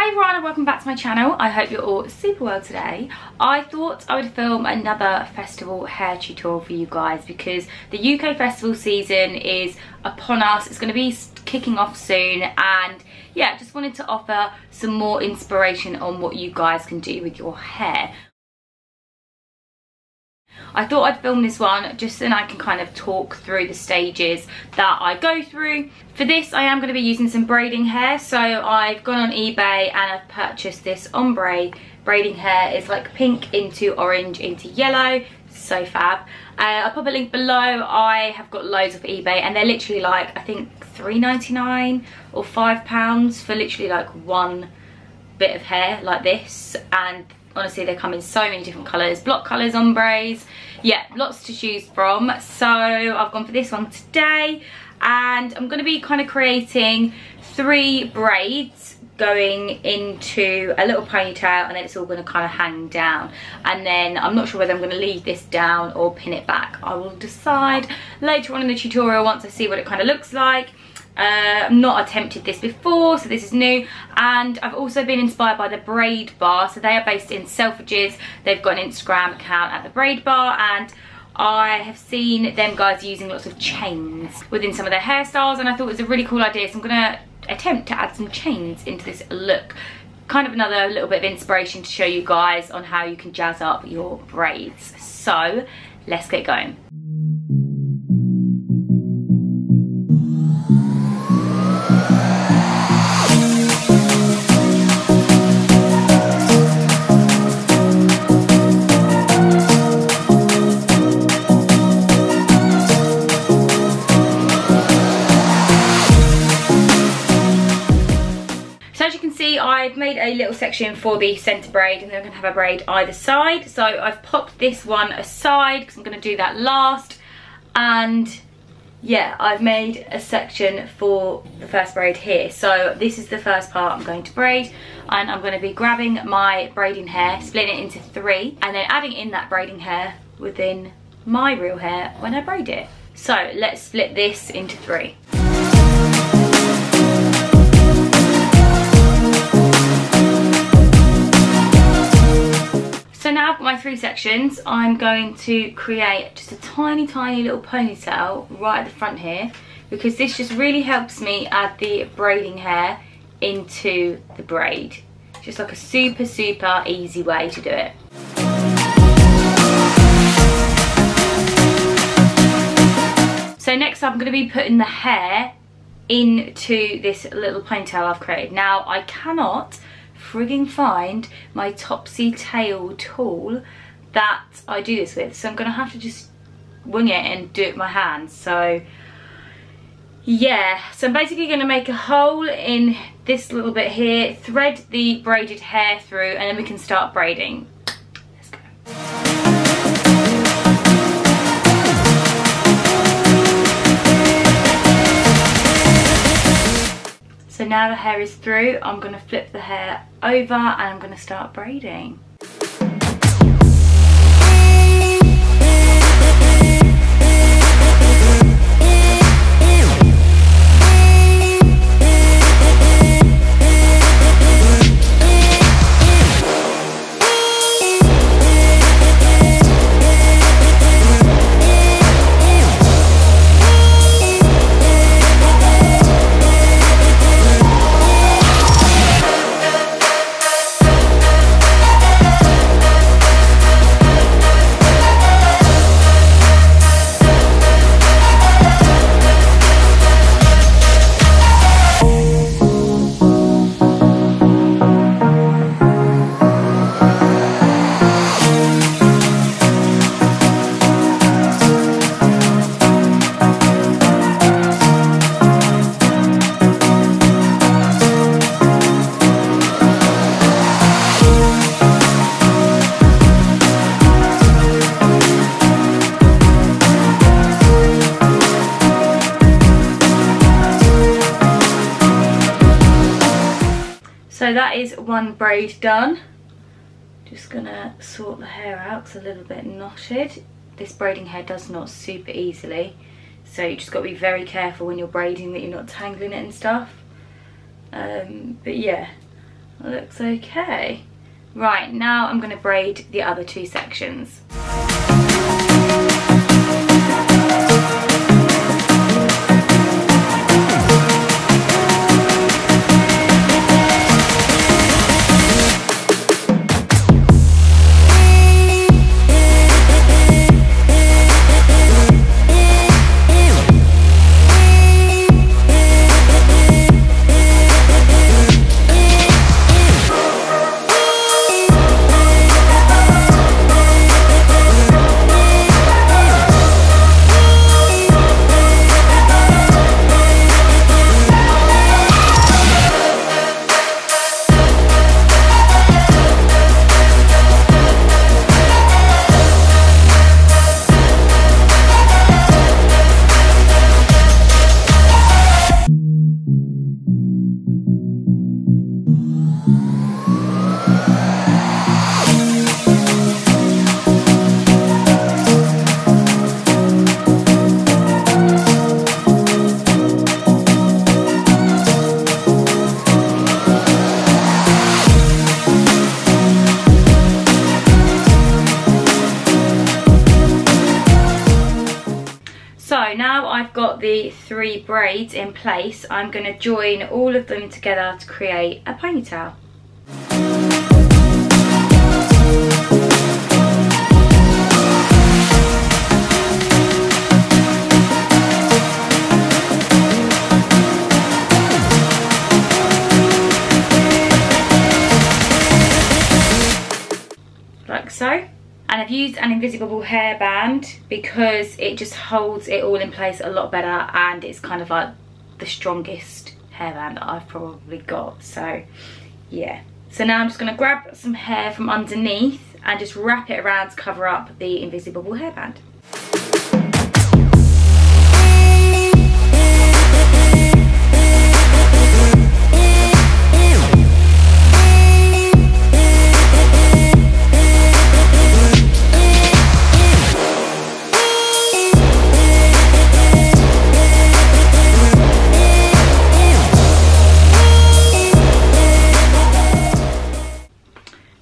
Hi everyone and welcome back to my channel. I hope you're all super well today. I thought I would film another festival hair tutorial for you guys because the UK festival season is upon us. It's going to be kicking off soon, and yeah, just wanted to offer some more inspiration on what you guys can do with your hair. I thought I'd film this one just so I can kind of talk through the stages that I go through. For this I am going to be using some braiding hair, so I've gone on eBay and I've purchased this ombre braiding hair. It's like pink into orange into yellow, so fab. I'll pop a link below. I have got loads off eBay and they're literally like, I think £3.99 or £5 for literally like one bit of hair like this. And honestly, they come in so many different colours, block colours, ombres, yeah, lots to choose from. So I've gone for this one today, and I'm going to be kind of creating 3 braids going into a little ponytail, and then it's all going to kind of hang down. And then I'm not sure whether I'm going to leave this down or pin it back. I will decide later on in the tutorial once I see what it kind of looks like. I've not attempted this before, so this is new. And I've also been inspired by the Braid Bar. So they are based in Selfridges. They've got an Instagram account at the Braid Bar, and I have seen them guys using lots of chains within some of their hairstyles, and I thought it was a really cool idea. So I'm gonna attempt to add some chains into this look. Kind of another little bit of inspiration to show you guys on how you can jazz up your braids. So let's get going. I've made a little section for the centre braid, and then I'm going to have a braid either side. So I've popped this one aside because I'm going to do that last. And yeah, I've made a section for the first braid here. So this is the first part I'm going to braid, and I'm going to be grabbing my braiding hair, splitting it into 3, and then adding in that braiding hair within my real hair when I braid it. So let's split this into 3. So now I've got my 3 sections. I'm going to create just a tiny little ponytail right at the front here, because this just really helps me add the braiding hair into the braid. Just like a super easy way to do it. So next up I'm going to be putting the hair into this little ponytail I've created. Now I cannot frigging find my topsy tail tool that I do this with, so I'm gonna have to just wing it and do it with my hands. So yeah, so I'm basically gonna make a hole in this little bit here, thread the braided hair through, and then we can start braiding. Let's go. So now the hair is through, I'm going to flip the hair over and I'm going to start braiding. So that is one braid done. Just gonna sort the hair out, it's a little bit knotted. This braiding hair does knot super easily, so you just got to be very careful when you're braiding that you're not tangling it and stuff. But yeah, Looks okay. Right, now I'm going to braid the other two sections. So now I've got the 3 braids in place, I'm going to join all of them together to create a ponytail. Like so. And I've used an invisible hairband because it just holds it all in place a lot better, and it's kind of like the strongest hairband that I've probably got. So yeah, so now I'm just going to grab some hair from underneath and just wrap it around to cover up the invisible hairband.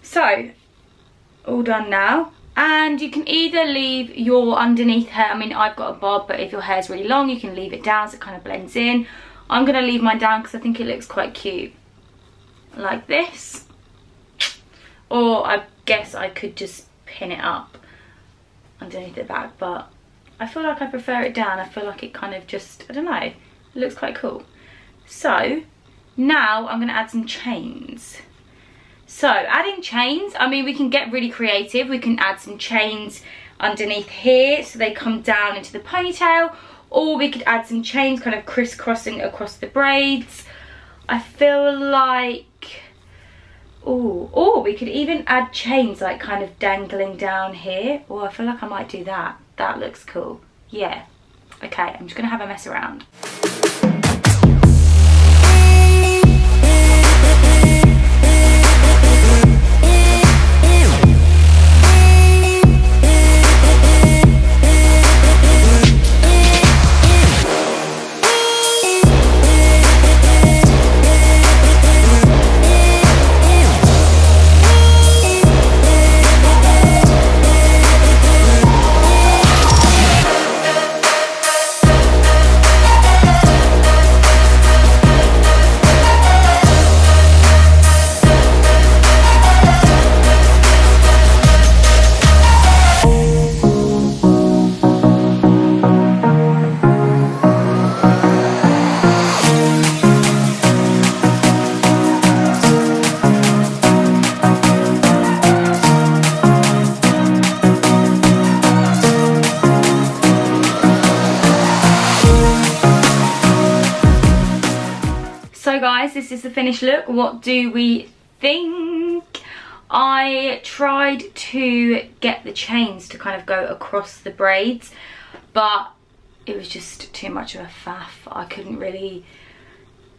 So, all done now, and you can either leave your underneath hair, I mean I've got a bob, but if your hair's really long you can leave it down so it kind of blends in. I'm going to leave mine down because I think it looks quite cute, like this. Or I guess I could just pin it up underneath the back, but I feel like I prefer it down. I feel like it kind of just, I don't know, it looks quite cool. So, now I'm going to add some chains. So adding chains, I mean we can get really creative. We can add some chains underneath here so they come down into the ponytail, or we could add some chains kind of crisscrossing across the braids. I feel like, or we could even add chains like kind of dangling down here. Oh, I feel like I might do that. That looks cool. Yeah. Okay, I'm just gonna have a mess around. So guys, this is the finished look. What do we think? I tried to get the chains to kind of go across the braids, but it was just too much of a faff. I couldn't really,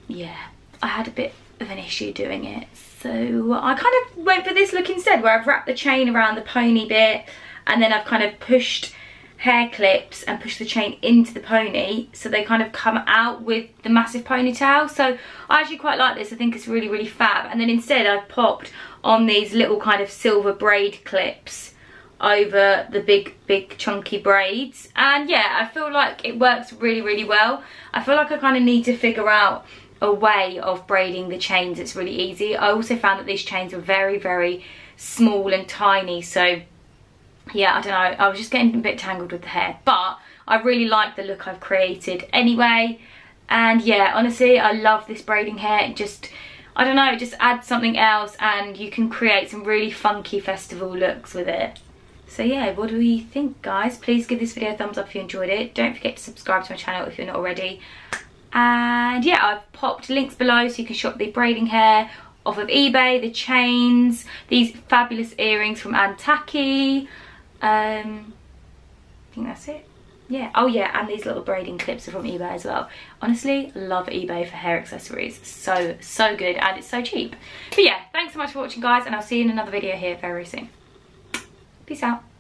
yeah, I had a bit of an issue doing it. So I kind of went for this look instead, where I've wrapped the chain around the pony bit and then I've kind of pushed hair clips and push the chain into the pony, so they kind of come out with the massive ponytail. So I actually quite like this. I think it's really, really fab. And then instead I've popped on these little kind of silver braid clips over the big chunky braids. And yeah, I feel like it works really, really well. I feel like I kind of need to figure out a way of braiding the chains that's really easy. I also found that these chains were very, very small and tiny, so yeah, I don't know, I was just getting a bit tangled with the hair, but I really like the look I've created anyway. And yeah, honestly, I love this braiding hair. It just, I don't know, it just adds something else, and you can create some really funky festival looks with it. So yeah, what do we think, guys? Please give this video a thumbs up if you enjoyed it. Don't forget to subscribe to my channel if you're not already. And yeah, I've popped links below so you can shop the braiding hair off of eBay, the chains, these fabulous earrings from Antaki. I think that's it. Yeah, oh yeah, and these little braiding clips are from eBay as well. Honestly, love eBay for hair accessories. So good, and it's so cheap. But yeah, thanks so much for watching, guys, and I'll see you in another video here very soon. Peace out.